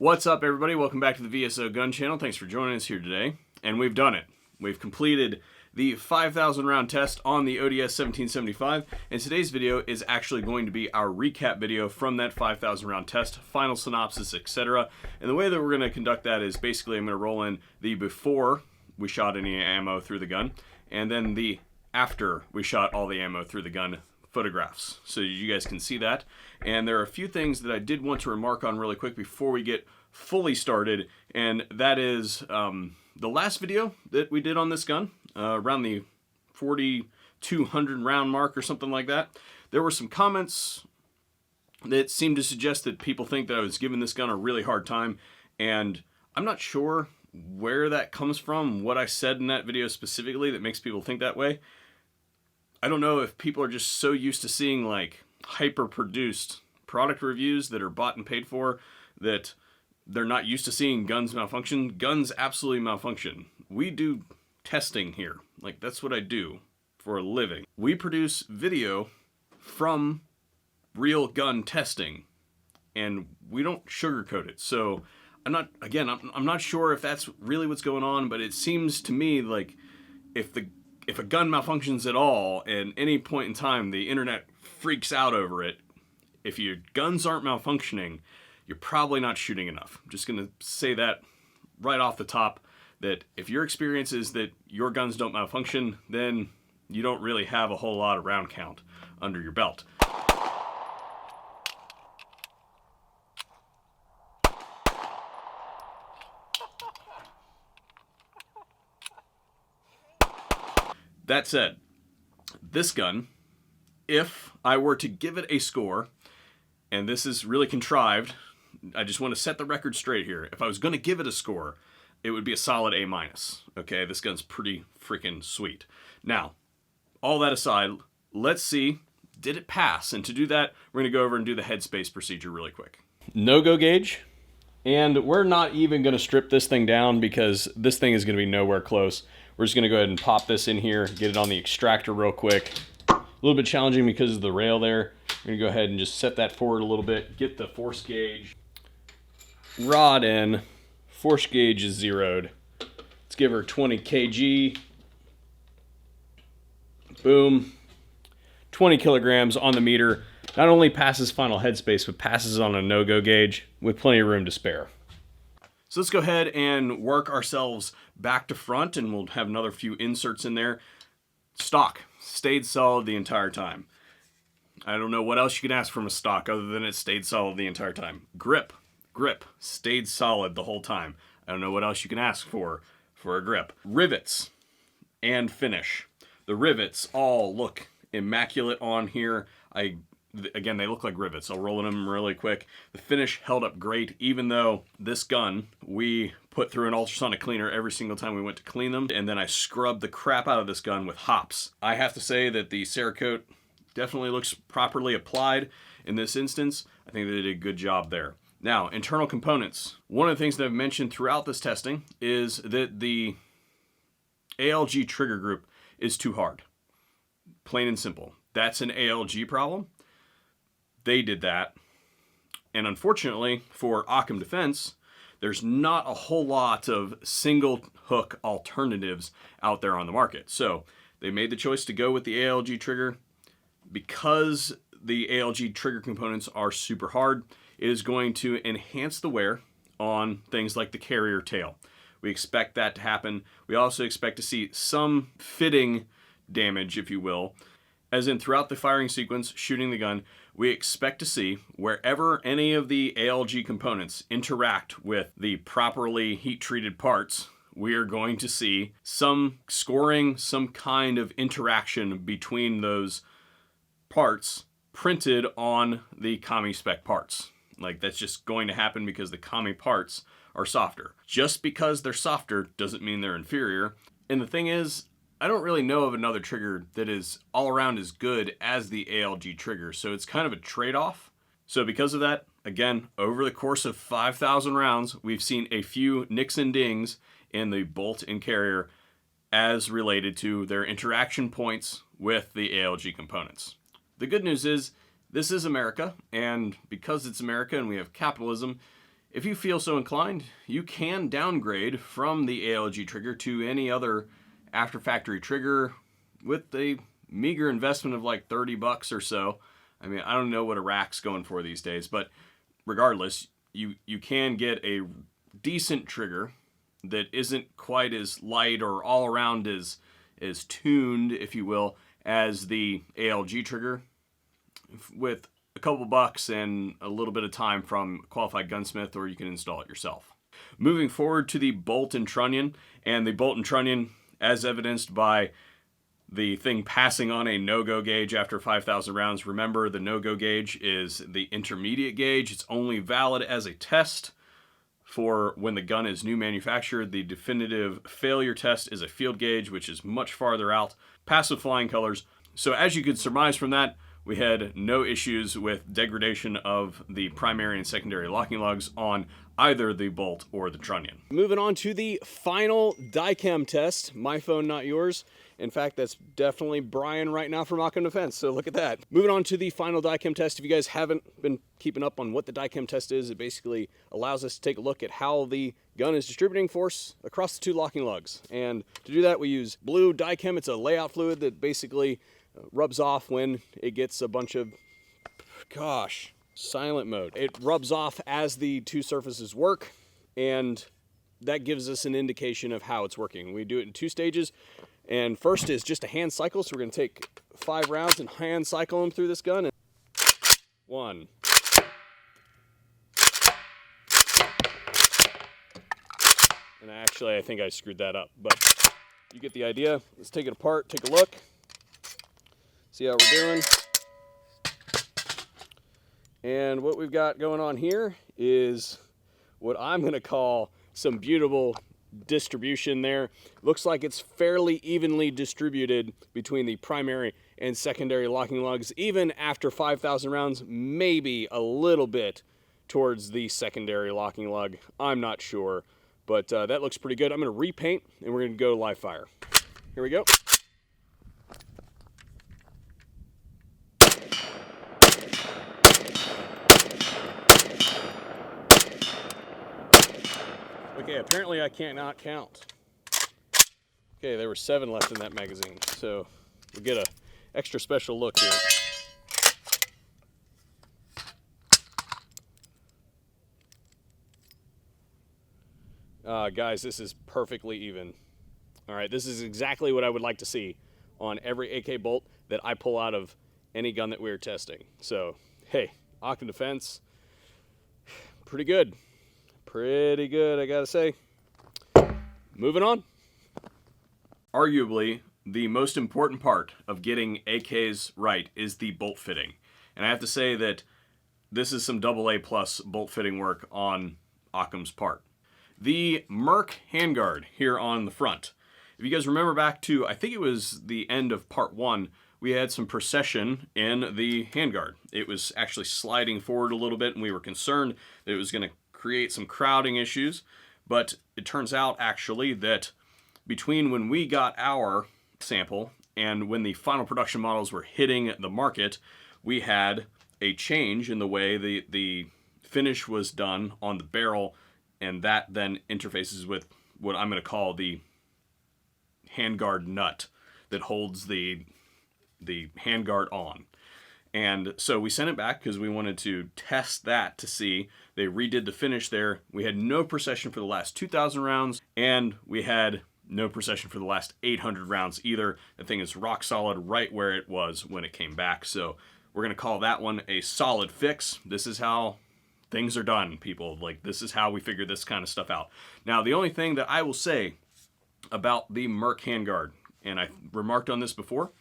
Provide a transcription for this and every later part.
What's up, everybody? Welcome back to the VSO Gun Channel. Thanks for joining us here today. And we've done it. We've completed the 5,000 round test on the ODS-1775, and today's video is actually going to be our recap video from that 5,000 round test, final synopsis, etc. And the way that we're going to conduct that is basically I'm going to roll in the before we shot any ammo through the gun, and then the after we shot all the ammo through the gun photographs, so you guys can see that. And there are a few things that I did want to remark on really quick before we get fully started, and that is the last video that we did on this gun, around the 4,200 round mark or something like that. There were some comments that seemed to suggest that people think that I was giving this gun a really hard time, and I'm not sure where that comes from, what I said in that video specifically that makes people think that way. I don't know if people are just so used to seeing like hyper-produced product reviews that are bought and paid for that they're not used to seeing guns malfunction. Guns absolutely malfunction. We do testing here. Like, that's what I do for a living. We produce video from real gun testing, and we don't sugarcoat it. So I'm not sure if that's really what's going on, but it seems to me like if a gun malfunctions at all at any point in time, the internet freaks out over it. If your guns aren't malfunctioning, you're probably not shooting enough. I'm just gonna say that right off the top, that if your experience is that your guns don't malfunction, then you don't really have a whole lot of round count under your belt. That said, this gun, if I were to give it a score, and this is really contrived, I just want to set the record straight here. If I was going to give it a score, it would be a solid A-. Okay, this gun's pretty freaking sweet. Now, all that aside, let's see, did it pass? And to do that, we're going to go over and do the Headspace procedure really quick. No-go gauge. And we're not even going to strip this thing down because this thing is going to be nowhere close. We're just going to go ahead and pop this in here, get it on the extractor real quick. A little bit challenging because of the rail there. We're going to go ahead and just set that forward a little bit, get the force gauge. Rod in, force gauge is zeroed. Let's give her 20 kg. Boom. 20 kilograms on the meter. Not only passes final Headspace, but passes on a no-go gauge with plenty of room to spare. So let's go ahead and work ourselves back to front, and we'll have another few inserts in there. Stock stayed solid the entire time. I don't know what else you can ask from a stock other than it stayed solid the entire time. Grip stayed solid the whole time. I don't know what else you can ask for a grip. Rivets and finish. The rivets all look immaculate on here. Again, they look like rivets. I'll roll them really quick. The finish held up great, even though this gun, we put through an ultrasonic cleaner every single time we went to clean them, and then I scrubbed the crap out of this gun with hops. I have to say that the Cerakote definitely looks properly applied in this instance. I think they did a good job there. Now, internal components. One of the things that I've mentioned throughout this testing is that the ALG trigger group is too hard. Plain and simple. That's an ALG problem. They did that. And unfortunately, for Occam Defense, there's not a whole lot of single hook alternatives out there on the market. So they made the choice to go with the ALG trigger. Because the ALG trigger components are super hard, it is going to enhance the wear on things like the carrier tail. We expect that to happen. We also expect to see some fitting damage, if you will, as in throughout the firing sequence, shooting the gun, we expect to see wherever any of the ALG components interact with the properly heat-treated parts, we are going to see some scoring, some kind of interaction between those parts printed on the commie spec parts. Like, that's just going to happen because the commie parts are softer. Just because they're softer doesn't mean they're inferior. And the thing is, I don't really know of another trigger that is all around as good as the ALG trigger, so it's kind of a trade-off. So because of that, again, over the course of 5,000 rounds, we've seen a few nicks and dings in the bolt and carrier as related to their interaction points with the ALG components. The good news is, this is America, and because it's America and we have capitalism, If you feel so inclined, you can downgrade from the ALG trigger to any other after factory trigger with a meager investment of like 30 bucks or so. I mean, I don't know what a rack's going for these days, but regardless, you can get a decent trigger that isn't quite as light or all around as tuned, if you will, as the ALG trigger, with a couple bucks and a little bit of time from a qualified gunsmith, or you can install it yourself. Moving forward to the bolt and trunnion, and the bolt and trunnion as evidenced by the thing passing on a no-go gauge after 5,000 rounds. Remember, the no-go gauge is the intermediate gauge. It's only valid as a test for when the gun is new manufactured. The definitive failure test is a field gauge, which is much farther out, past with flying colors. So as you could surmise from that, we had no issues with degradation of the primary and secondary locking lugs on either the bolt or the trunnion. Moving on to the final Dykem test. My phone, not yours. In fact, that's definitely Brian right now from Occam Defense, so look at that. Moving on to the final Dykem test. If you guys haven't been keeping up on what the Dykem test is, it basically allows us to take a look at how the gun is distributing force across the two locking lugs. And to do that, we use blue Dykem. It's a layout fluid that basically rubs off when it gets a bunch of, silent mode. It rubs off as the two surfaces work, and that gives us an indication of how it's working. We do it in two stages. And first is just a hand cycle, so we're going to take 5 rounds and hand cycle them through this gun. 1. And actually, I think I screwed that up, but you get the idea. Let's take it apart, take a look, see how we're doing. And what we've got going on here is what I'm going to call some beautiful distribution there. Looks like it's fairly evenly distributed between the primary and secondary locking lugs, even after 5,000 rounds, maybe a little bit towards the secondary locking lug. I'm not sure, but that looks pretty good. I'm going to repaint and we're going to go live fire. Here we go. Okay, apparently I cannot count. Okay, there were 7 left in that magazine, so we'll get a extra special look here. Guys, this is perfectly even. All right, this is exactly what I would like to see on every AK bolt that I pull out of any gun that we're testing. So, hey, Occam Defense, pretty good. Pretty good, I gotta say. Moving on. Arguably, the most important part of getting AKs right is the bolt fitting. And I have to say that this is some AA+ bolt fitting work on Occam's part. The Merc Handguard here on the front. If you guys remember back to, I think it was the end of part 1, we had some precession in the handguard. It was actually sliding forward a little bit, and we were concerned that it was going to create some crowding issues, but it turns out actually that between when we got our sample and when the final production models were hitting the market, we had a change in the way the finish was done on the barrel, and that then interfaces with what I'm going to call the handguard nut that holds the handguard on. And so we sent it back because we wanted to test that to see. They redid the finish there. We had no precession for the last 2,000 rounds, and we had no precession for the last 800 rounds either. The thing is rock solid right where it was when it came back. So we're going to call that one a solid fix. This is how things are done, people. Like, this is how we figure this kind of stuff out. Now, the only thing that I will say about the Merc handguard, and I remarked on this before,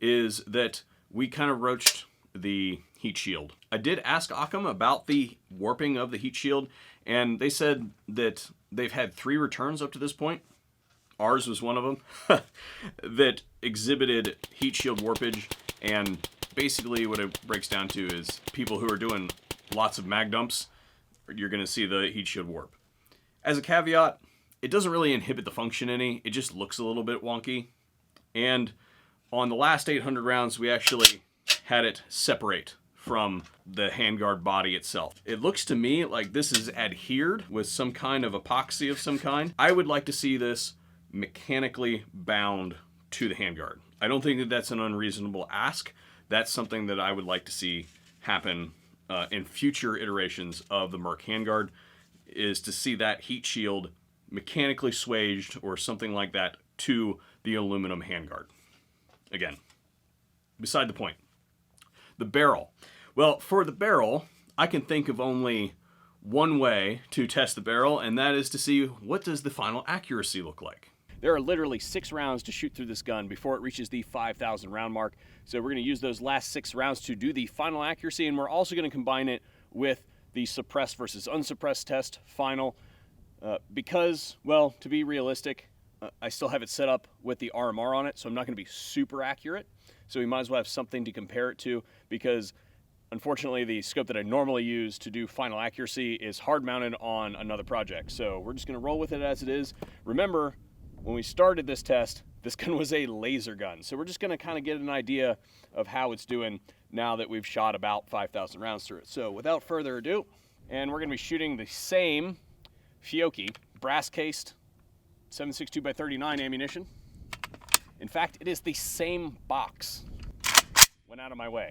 is that we kind of roached the heat shield. I did ask Occam about the warping of the heat shield, and they said that they've had 3 returns up to this point. Ours was one of them that exhibited heat shield warpage, and basically what it breaks down to is people who are doing lots of mag dumps, you're going to see the heat shield warp. As a caveat, it doesn't really inhibit the function any. It just looks a little bit wonky. And on the last 800 rounds, we actually had it separate from the handguard body itself. It looks to me like this is adhered with some kind of epoxy of some kind. I would like to see this mechanically bound to the handguard. I don't think that that's an unreasonable ask. That's something that I would like to see happen in future iterations of the Merc handguard, is to see that heat shield mechanically swaged or something like that to the aluminum handguard. Again, beside the point. The barrel. Well, for the barrel, I can think of only one way to test the barrel, and that is to see what does the final accuracy look like. There are literally 6 rounds to shoot through this gun before it reaches the 5,000 round mark. So we're going to use those last 6 rounds to do the final accuracy, and we're also going to combine it with the suppressed versus unsuppressed test final. Because, well, to be realistic, I still have it set up with the RMR on it, so I'm not going to be super accurate. So we might as well have something to compare it to, because unfortunately the scope that I normally use to do final accuracy is hard mounted on another project. So we're just going to roll with it as it is. Remember, when we started this test, this gun was a laser gun. So we're just going to kind of get an idea of how it's doing now that we've shot about 5,000 rounds through it. So without further ado, and we're going to be shooting the same Fiocchi brass cased 7.62x39 ammunition. In fact, it is the same box. Went out of my way.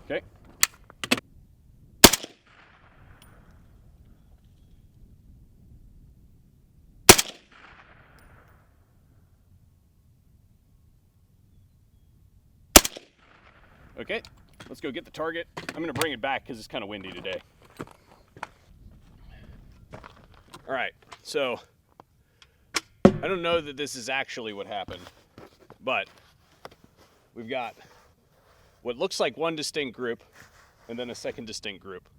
Okay. Okay, let's go get the target. I'm gonna bring it back because it's kind of windy today. All right, so I don't know that this is actually what happened, but we've got what looks like one distinct group and then a second distinct group.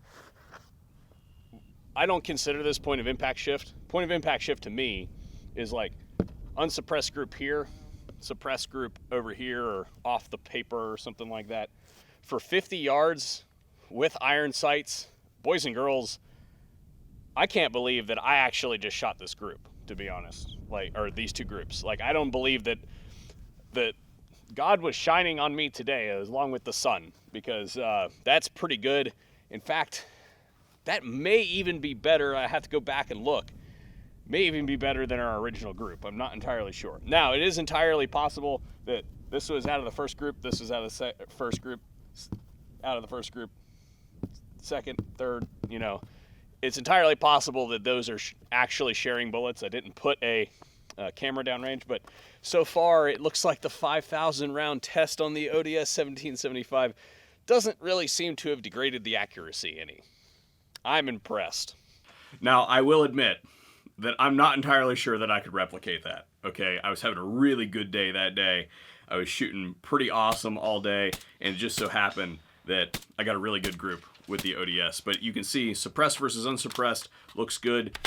I don't consider this point of impact shift. Point of impact shift to me is like unsuppressed group here, suppressed group over here, or off the paper or something like that. For 50 yards with iron sights, boys and girls, I can't believe that I actually just shot this group, to be honest. Like, or these two groups. Like, I don't believe that God was shining on me today along with the sun, because that's pretty good. In fact, that may even be better. I have to go back and look. May even be better than our original group. I'm not entirely sure. Now, it is entirely possible that this was out of the first group, this was out of the first group, out of the first group, second, third, you know. It's entirely possible that those are actually sharing bullets. I didn't put a camera downrange, but so far it looks like the 5,000 round test on the ODS-1775 doesn't really seem to have degraded the accuracy any. I'm impressed. Now, I will admit that I'm not entirely sure that I could replicate that. Okay, I was having a really good day that day. I was shooting pretty awesome all day, and it just so happened that I got a really good group with the ODS. But you can see suppressed versus unsuppressed looks good.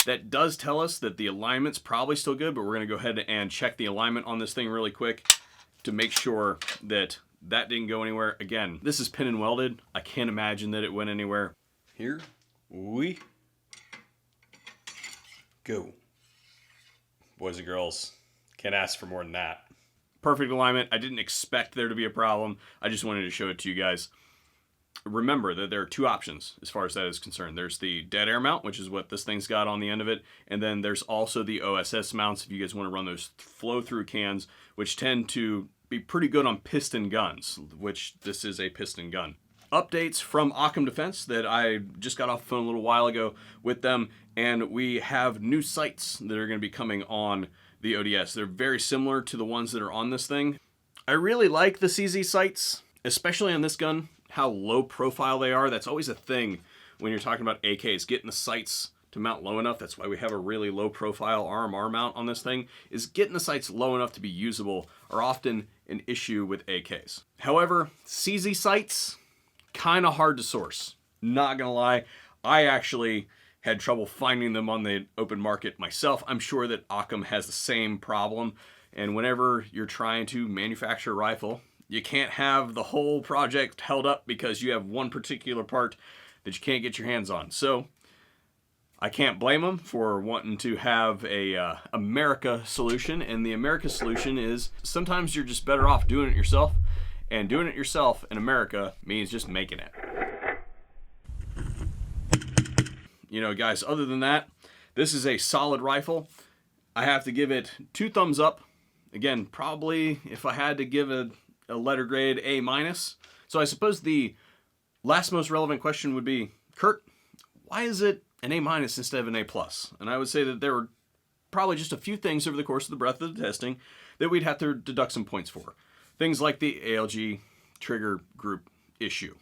That does tell us that the alignment's probably still good, but we're going to go ahead and check the alignment on this thing really quick to make sure that that didn't go anywhere. Again, this is pin and welded. I can't imagine that it went anywhere. Here we go. Boys and girls, can't ask for more than that. Perfect alignment. I didn't expect there to be a problem. I just wanted to show it to you guys. Remember that there are two options as far as that is concerned. There's the dead air mount, which is what this thing's got on the end of it, and then there's also the OSS mounts if you guys want to run those flow-through cans, which tend to be pretty good on piston guns, which this is a piston gun. Updates from Occam Defense that I just got off the phone a little while ago with them, and we have new sights that are going to be coming on the ODS. They're very similar to the ones that are on this thing. I really like the CZ sights, especially on this gun, how low profile they are. That's always a thing when you're talking about AKs, getting the sights to mount low enough. That's why we have a really low profile RMR mount on this thing, is getting the sights low enough to be usable are often an issue with AKs. However, CZ sights, kind of hard to source. Not gonna lie, I actually had trouble finding them on the open market myself. I'm sure that Occam has the same problem, and whenever you're trying to manufacture a rifle, you can't have the whole project held up because you have one particular part that you can't get your hands on. So I can't blame them for wanting to have a America solution, and the America solution is sometimes you're just better off doing it yourself, and doing it yourself in America means just making it. You know, guys, other than that, this is a solid rifle. I have to give it 2 thumbs up. Again, probably if I had to give a letter grade, A-. So I suppose the last most relevant question would be, Kurt, why is it an A- instead of an A+? And I would say that there were probably just a few things over the course of the breadth of the testing that we'd have to deduct some points for. Things like the ALG trigger group issue.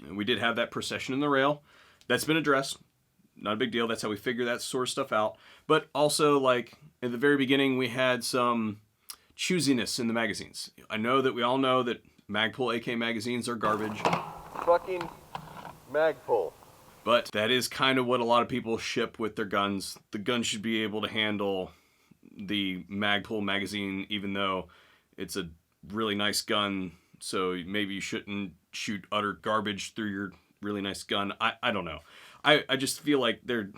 And we did have that procession in the rail. That's been addressed. Not a big deal. That's how we figure that sort of stuff out. But also, like, at the very beginning, we had some choosiness in the magazines. I know that we all know that Magpul AK magazines are garbage. Fucking Magpul. But that is kind of what a lot of people ship with their guns. The gun should be able to handle the Magpul magazine, even though it's a really nice gun. So maybe you shouldn't shoot utter garbage through your really nice gun. I don't know. I just feel like they're,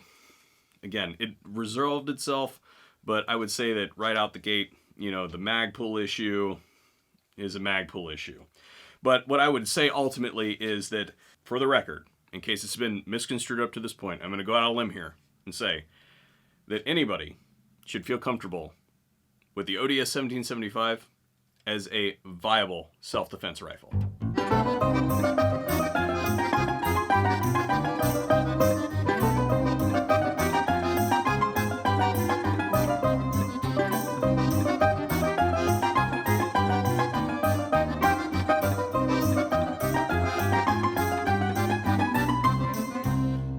again, it resolved itself, but I would say that right out the gate, you know, the Magpul issue is a Magpul issue. But what I would say ultimately is that, for the record, in case it's been misconstrued up to this point, I'm going to go out on a limb here and say that anybody should feel comfortable with the ODS-1775 as a viable self-defense rifle.